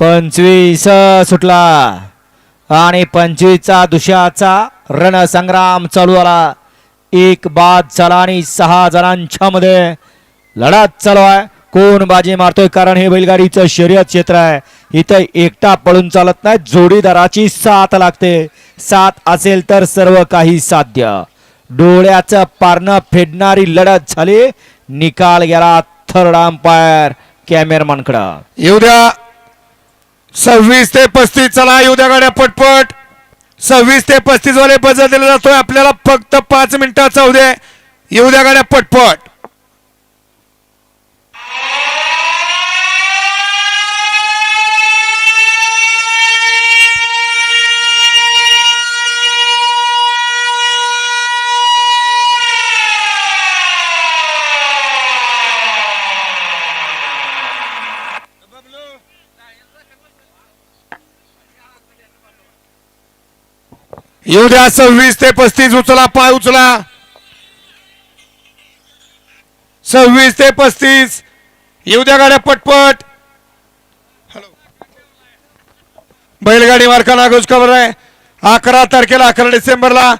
25 सुटला आणि 25चा दुसऱ्याचा रणसंग्राम चालू आला. एक बाद झाला आणि 6 जणांच्या मध्ये लढत चालू आहे. कोण बाजी मारतोय कारण हे बैलगाडीचं शर्यत क्षेत्र आहे. इथं एकटा पळून चालत नाही, जोडीदाराची साथ लागते. साथ असेल तर सर्व काही साध्य. डोळ्याचं पारणं फेडणारी लढत झाली. निकाल गेला थर्ड अंपायर कॅमेरामॅन कडे. येऊ द्या 26 ते 35. चला येऊ द्या गाड्या पटपट. 26 ते 35 वाले बदल दिला जातोय आपल्याला. फक्त 5 मिनिटाचा होऊ दे. येऊ द्या गाड्या पटपट. येऊ द्या 26 ते 35. उचला पाय उचला. 26 ते 35. येऊ द्या गाड्या पटपट. बैलगाडी मार्का नागोज खबर आहे. 11 तारखेला 11 डिसेंबरला